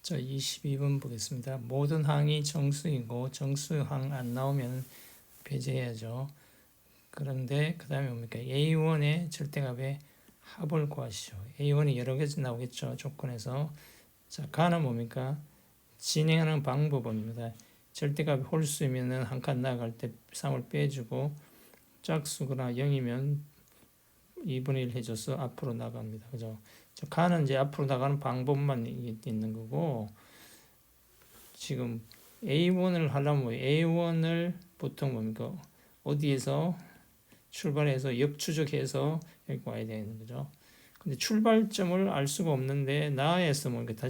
자, 22번 보겠습니다. 모든 항이 정수이고 정수항 안 나오면 배제해야죠. 그런데 그 다음에 뭡니까? A1의 절대값의 합을 구하시오. A1이 여러 개 나오겠죠. 조건에서. 자, 가는 뭡니까? 진행하는 방법입니다. 절대값이 홀수이면 한 칸 나아갈 때 3을 빼주고 짝수거나 0이면 2분의 1 해줘서 앞으로 나갑니다. 그죠? 자, 가는 이제 앞으로 나가는 방법만 있는 거고, 지금 A1을 하려면 A1을 보통 뭡니까? 어디에서 출발해서 역추적해서 여기 와야 되는 거죠. 근데 출발점을 알 수가 없는데 나에서 뭡니까?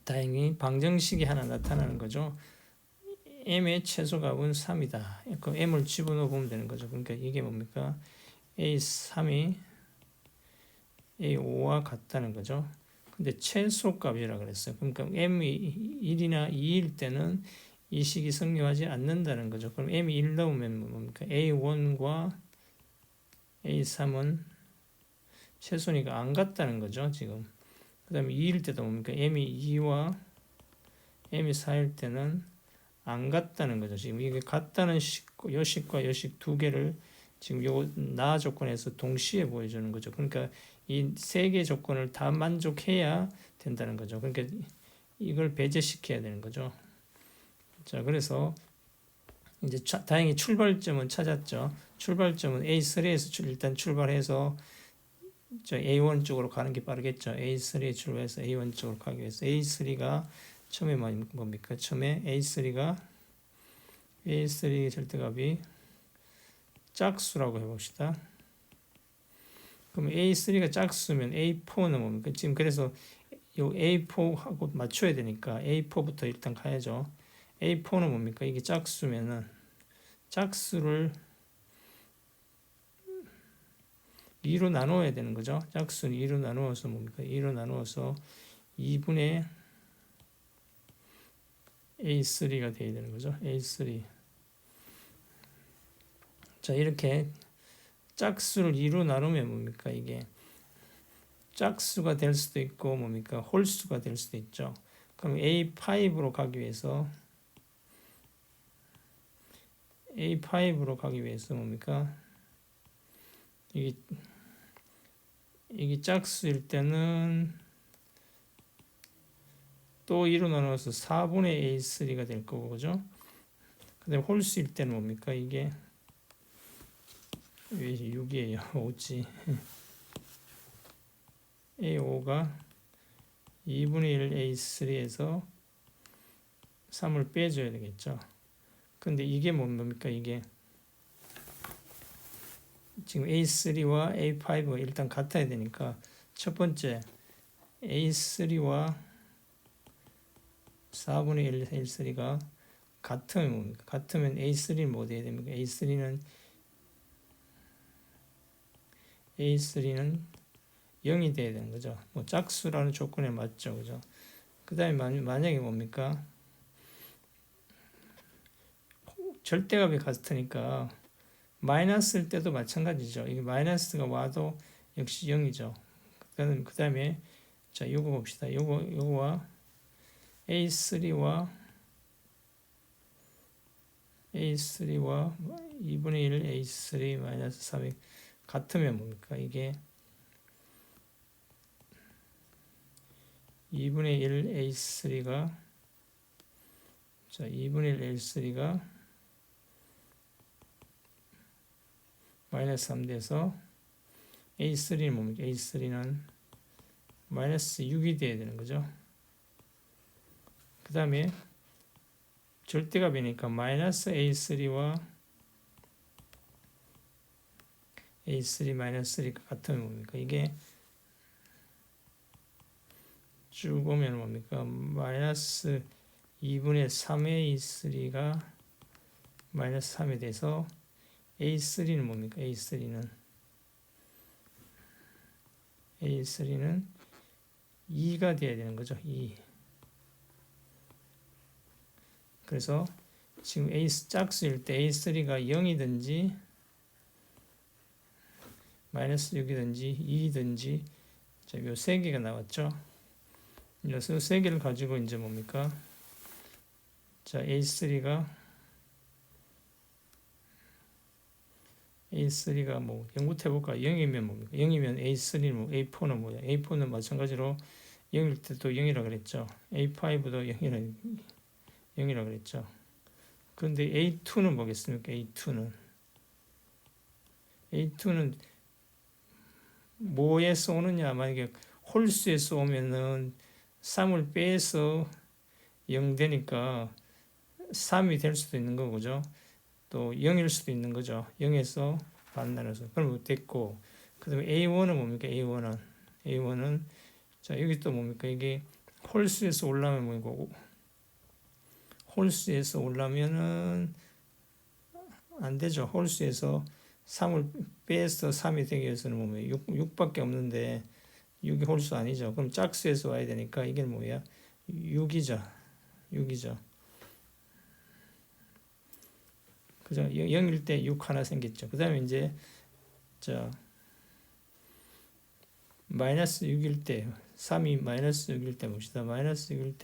다행히 방정식이 하나 나타나는 거죠. m의 최소값은 3이다. 그 m을 집어넣어 보면 되는 거죠. 그러니까 이게 뭡니까? A3이 A5와 같다는 거죠. 근데 최소값이라 그랬어요. 그러니까 m이 1이나 2일 때는 이 식이 성립하지 않는다는 거죠. 그럼 m이 1 나오면 뭡니까? A1과 A3은 최소니까 안 같다는 거죠. 지금. 그 다음에 2일 때도 뭡니까? m이 2와 m이 4일 때는 안 같다는 거죠. 지금 이게 같다는 식, 요 식과 요 식 두 개를 지금 요 나 조건에서 동시에 보여주는 거죠. 그러니까 이 세 개 조건을 다 만족해야 된다는 거죠. 그러니까 이걸 배제시켜야 되는 거죠. 자, 그래서 이제 다행히 출발점은 찾았죠. 출발점은 A3에서 일단 출발해서 A1 쪽으로 가는 게 빠르겠죠. A3에 출발해서 A1 쪽으로 가기 위해서 A3가 처음에 뭡니까? 처음에 A3 절대값이 짝수라고 해봅시다. 그럼 A3가 짝수면 A4는 뭡니까? 지금 그래서 요 A4하고 맞춰야 되니까 A4부터 일단 가야죠. A4는 뭡니까? 이게 짝수면은 짝수를 2로 나누어야 되는 거죠. 짝수는 2로 나누어서 뭡니까? 2로 나누어서 2분의 A3가 돼야 되는 거죠. A3. 자, 이렇게 짝수를 2로 나누면 뭡니까? 이게 짝수가 될 수도 있고 뭡니까? 홀수가 될 수도 있죠. 그럼 A5로 가기 위해서 뭡니까? 이게 짝수일 때는 또 2로 나눠서 4분의 A3가 될 거고, 그죠? 그 다음에 홀수일 때는 뭡니까? 이게 왜 6이에요? 5지. A5가 2분의 1 A3에서 3을 빼줘야 되겠죠. 근데 이게 뭡니까? 이게 지금 A3와 A5가 일단 같아야 되니까 첫 번째 A3와 4분의 1 A3가 같으면 뭡니까? 같으면 A3는 뭐 돼야 됩니까? A3는 0이 돼야 되는 거죠. 뭐 짝수라는 조건에 맞죠. 그죠? 그 다음에 만약에 뭡니까? 절대값이 같으니까 마이너스일 때도 마찬가지죠. 이게 마이너스가 와도 역시 0이죠. 그 다음에 자, 요거 봅시다. 요거와 A3와 2분의 1 A3 마이너스 3이 같으면 뭡니까? 이게 2분의 1 A3가 자, 2분의 1 A3가 마이너스 3 돼서 A3는 뭡니까? A3는 마이너스 6이 돼야 되는 거죠. 그 다음에 절대값이니까 마이너스 A3와 A3 마이너스 3가 같으면 뭡니까? 이게 쭉 오면 뭡니까? 마이너스 2분의 3의 A3가 마이너스 3이 돼서 A3는 뭡니까? A3는 2가 돼야 되는 거죠. 2. 그래서 지금 짝수일 때 A3가 0이든지 마이너스 6이든지 2이든지 요 세 개가 나왔죠. 이래서 세 개를 가지고 이제 뭡니까? 자, A3가 뭐 0부터 해볼까? 0이면 뭡니까? 0이면 A3는 뭐 A4는 뭐야? A4는 마찬가지로 0일 때 또 0이라 그랬죠. A5도 0이라 그랬죠. 그런데 A2는 뭐겠습니까? A2는 뭐에서 오느냐? 만약에 홀수에서 오면은 3을 빼서 0 되니까 3이 될 수도 있는 거죠. 또 0일 수도 있는 거죠. 0에서 반 나눠서. 그럼 됐고, 그 다음에 A1은 뭡니까? A1은 자, 여기 또 뭡니까? 이게 홀수에서 올라오면 뭐고, 홀수에서 올라면은 안 되죠. 홀수에서 3을 빼서 3이 되기 위해서는 뭐면 6밖에 없는데 6이 홀수 아니죠. 그럼 짝수에서 와야 되니까 이게 뭐야? 6이죠. 그죠? 0일 때 6 하나 생겼죠. 그 다음에 이제 자 마이너스 6일 때 3이 마이너스 6일 때 봅시다. 마이너스 6일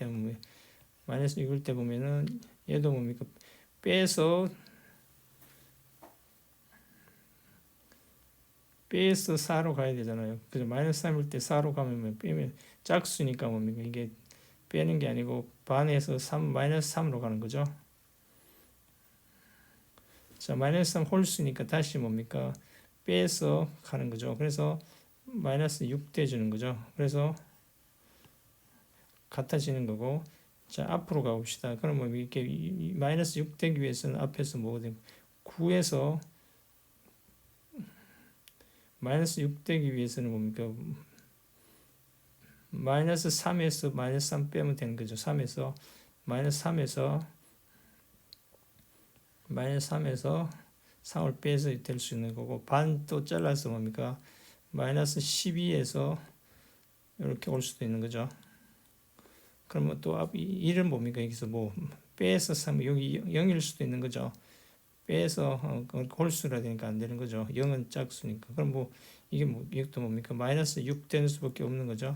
때 보면은 얘도 뭡니까? 빼서 4로 가야 되잖아요. 그죠? 마이너스 3일 때 4로 가면 빼면 짝수니까 뭡니까? 이게 빼는 게 아니고 반에서 마이너스 3으로 가는 거죠. 자, 마이너스 3 홀수니까 다시 뭡니까? 빼서 가는 거죠. 그래서 마이너스 6 돼주는 거죠. 그래서 같아지는 거고, 자, 앞으로 가봅시다. 그러면 이렇게 마이너스 6 되기 위해서는 앞에서 뭐가 되고, 9에서 마이너스 6 되기 위해서는 뭡니까? 마이너스 3에서 마이너스 3 빼면 되는 거죠. 마이너스 3에서 3을 빼서 될 수 있는 거고, 반 또 잘라서 뭡니까? 마이너스 12에서 이렇게 올 수도 있는 거죠. 그러면 또 1은 뭡니까? 여기서 뭐 빼서 3, 여기 0일 수도 있는 거죠. 빼서 홀수라 되니까 안 되는 거죠. 0은 짝수니까. 그럼 뭐 이것도 뭡니까? 마이너스 6 되는 수밖에 없는 거죠.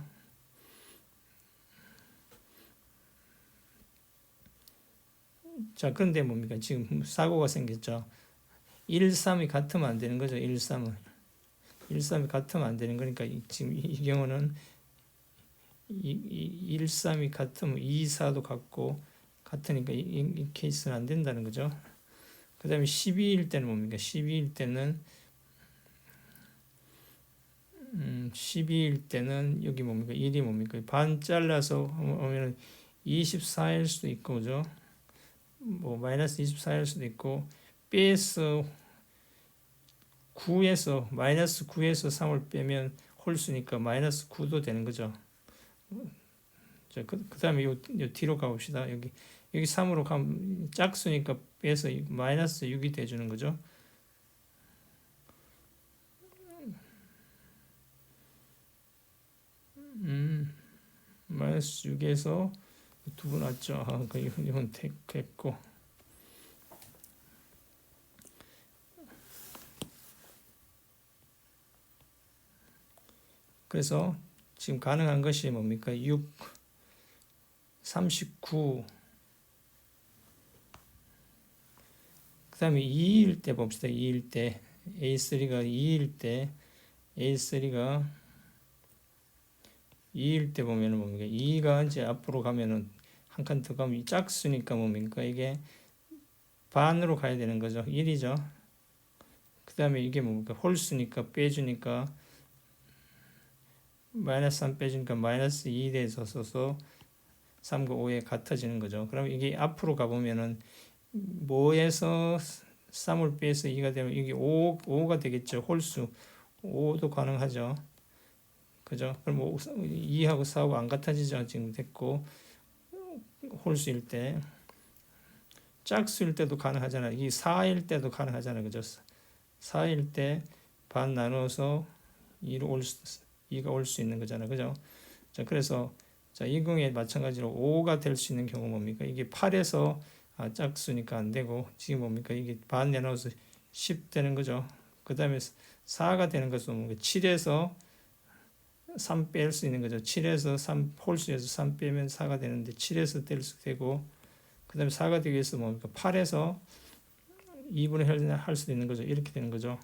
자, 그런데 뭡니까? 지금 사고가 생겼죠. 1, 3이 같으면 안 되는 거죠. 1, 3이 같으면 안 되는 거니까 지금 이 경우는 1, 3이 같으면 2, 4도 같으니까 이 케이스는 안 된다는 거죠. 그 다음에 12일 때는 뭡니까? 12일 때는 여기 뭡니까? 1이 뭡니까? 반 잘라서 오면 24일 수도 있고, 그죠? 뭐 마이너스 24일 수도 있고, 빼서 9에서 마이너스 9에서 3을 빼면 홀수니까 마이너스 9도 되는 거죠. 자, 그 다음에 요 뒤로 가봅시다. 여기 3으로 가면 짝수니까 빼서 마이너스 6이 돼주는 거죠. 마이너스 6에서 두 분 왔죠. 이건 됐고. 그래서 지금 가능한 것이 뭡니까? 6, 39. 그 다음에 2일 때 봅시다. 2일 때. A3가 2일 때. A3가 2일 때 보면은 뭡니까? 2가 이제 앞으로 가면은 한 칸 더 가면 짝수니까 뭡니까? 이게 반으로 가야 되는 거죠. 1이죠. 그 다음에 이게 뭡니까? 홀수니까 빼주니까 마이너스 3 빼주니까 마이너스 2 돼서 써서 3과 5에 같아지는 거죠. 그럼 이게 앞으로 가보면은 뭐에서 3을 빼서 2가 되면 이게 5가 되겠죠. 홀수 5도 가능하죠. 그죠? 그럼 2하고 4하고 안 같아지죠. 지금 됐고, 홀수일 때. 짝수일 때도 가능하잖아요. 이 4일 때도 가능하잖아요. 그죠? 4일 때 반 나눠서 2가 올 수 있는 거잖아요. 그죠? 자, 그래서 자, 이 경우에 마찬가지로 5가 될 수 있는 경우 뭡니까? 이게 8에서 짝수니까 안 되고, 지금 뭡니까? 이게 반 나눠서 10 되는 거죠. 그 다음에 4가 되는 것은 뭡니까? 7에서 3 뺄 수 있는 거죠. 7에서 3 홀수에서 3 빼면 4가 되는데 7에서 뗄 수 되고 그 다음에 4가 되기 위해서 뭡니까? 8에서 2분의 1 할 수도 있는 거죠. 이렇게 되는 거죠.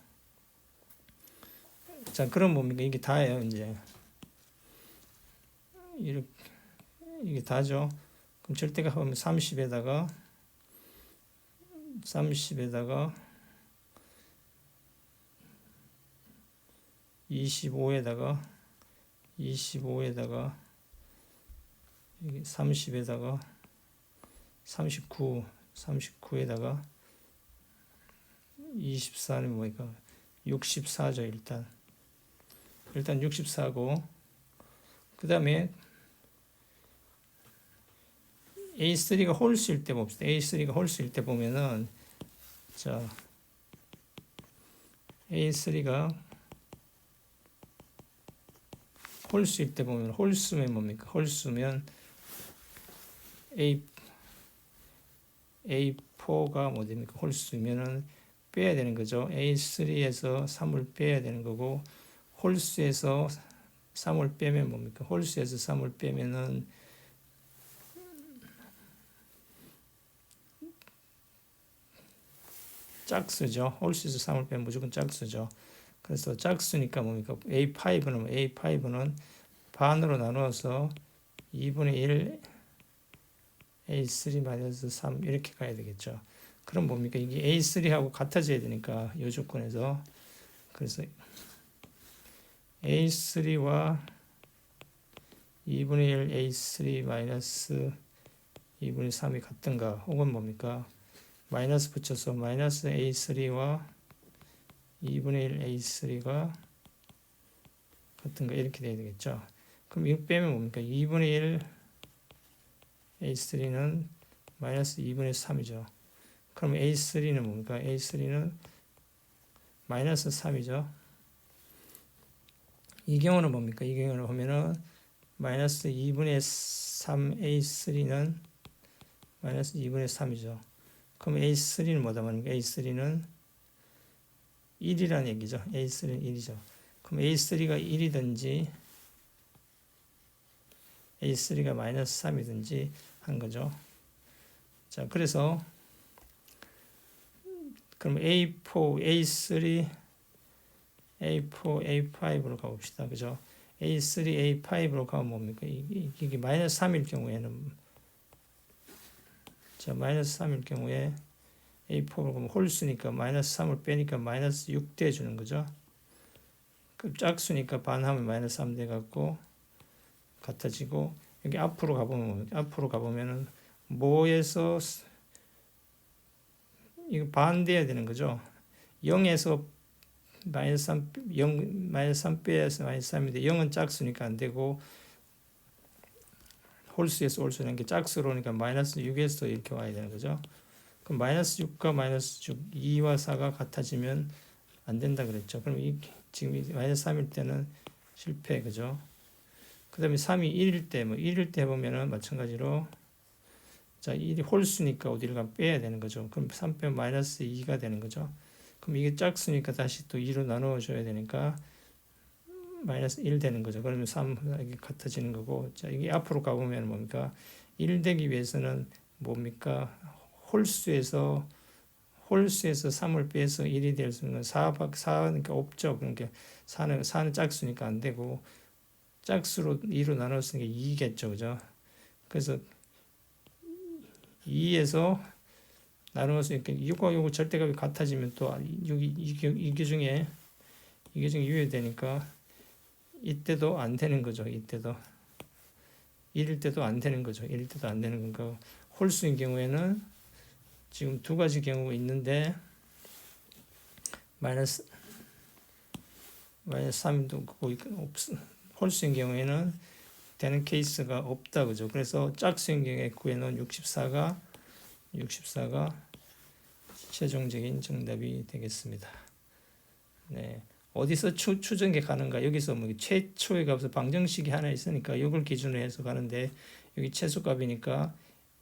자, 그럼 뭡니까? 이게 다예요. 이제 이렇게 이게 다죠. 그럼 절대값 하면 30에다가 25에다가 30에다가 39에다가 24는 뭐니까 64죠. 일단 64고 그 다음에 A3가 홀수일 때 봅시다. A3가 홀수일 때 보면은 자 A3가 홀수일 때 보면 홀수면 뭡니까? 홀수면 A4가 뭐 됩니까? 홀수면은 빼야 되는 거죠. A3에서 3을 빼야 되는 거고 홀수에서 3을 빼면 뭡니까? 홀수에서 3을 빼면은 짝수죠. 홀수에서 3을 빼면 무조건 짝수죠. 그래서 짝수니까 뭡니까? A5는 반으로 나누어서 2분의 1 A3-3 이렇게 가야 되겠죠. 그럼 뭡니까? 이게 A3하고 같아져야 되니까 이 조건에서 그래서 A3와 2분의 1 A3-2분의 3이 같든가 혹은 뭡니까? 마이너스 붙여서 마이너스 A3와 2분의 1 A3가 같은가 이렇게 돼야 되겠죠. 그럼 이거 빼면 뭡니까? 2분의 1 A3는 마이너스 2분의 3이죠. 그럼 A3는 뭡니까? A3는 마이너스 3이죠. 이 경우는 뭡니까? 이 경우는 보면은 마이너스 2분의 3 A3는 마이너스 2분의 3이죠. 그럼 A3는 뭐다 말입니까? A3는 1이라는 얘기죠. A3는 1이죠. 그럼 A3가 1이든지 A3가 마이너스 3이든지 한 거죠. 자, 그래서 그럼 A4, A3, A4, A5로 가봅시다. 그죠? A3, A5로 가면 뭡니까? 이게 마이너스 3일 경우에는 자, 마이너스 3일 경우에 A4로 가면 홀수니까 마이너스 3을 빼니까 마이너스 6 돼주는 거죠. 그 짝수니까 반하면 마이너스 3 돼갖고 같아지고 여기 앞으로 가보면은 뭐에서 이거 반돼야 되는 거죠. 0에서 마이너스 3, 0, 마이너스 3 빼서 마이너스 3인데 0은 짝수니까 안 되고 홀수에서 홀수라는 게 짝수로니까 마이너스 6에서 이렇게 와야 되는 거죠. 그럼 마이너스 6과 마이너스 6, 2와 4가 같아지면 안 된다 그랬죠. 그럼 지금 마이너스 3일 때는 실패, 그죠? 그 다음에 3이 1일 때, 1일 때 보면은 마찬가지로 자, 1이 홀수니까 어디를 빼야 되는 거죠. 그럼 3 빼면 마이너스 2가 되는 거죠. 그럼 이게 짝수니까 다시 또 2로 나누어줘야 되니까 마이너스 1 되는 거죠. 그러면 3 이게 같아지는 거고, 자, 이게 앞으로 가보면 뭡니까? 1 되기 위해서는 뭡니까? 홀수에서 3을 빼서 1이 될 수 있는 4니까 없죠. 그러니까 4는 짝수니까 안 되고 짝수로 2로 나눴으니까 2겠죠. 그죠? 그래서 2에서 나누어서 이렇게 6과 6 절대값이 같아지면 또 이 규정에 유효되니까 이때도 안 되는 거죠. 이때도 1일 때도 안 되는 거죠. 1일 때도 안 되는 건가. 홀수인 경우에는 지금 두 가지 경우가 있는데 마이너스 3도 홀수인 경우에는 되는 케이스가 없다, 그죠? 그래서 짝수인 경우에 구해놓은 64가 최종적인 정답이 되겠습니다. 네. 어디서 추정이 가는가? 여기서 뭐 최초의 값은 방정식이 하나 있으니까 이걸 기준으로 해서 가는데 여기 최소값이니까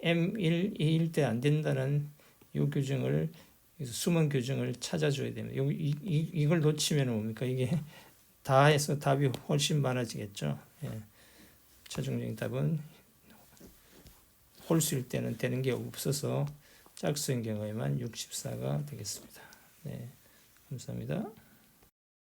M1, 2일 때 안 된다는 이 규정을 숨은 규정을 찾아줘야 됩니다. 이걸 놓치면 뭡니까? 이게 다 해서 답이 훨씬 많아지겠죠. 예. 최종적인 답은 홀수일 때는 되는 게 없어서 짝수인 경우에만 64가 되겠습니다. 네, 감사합니다.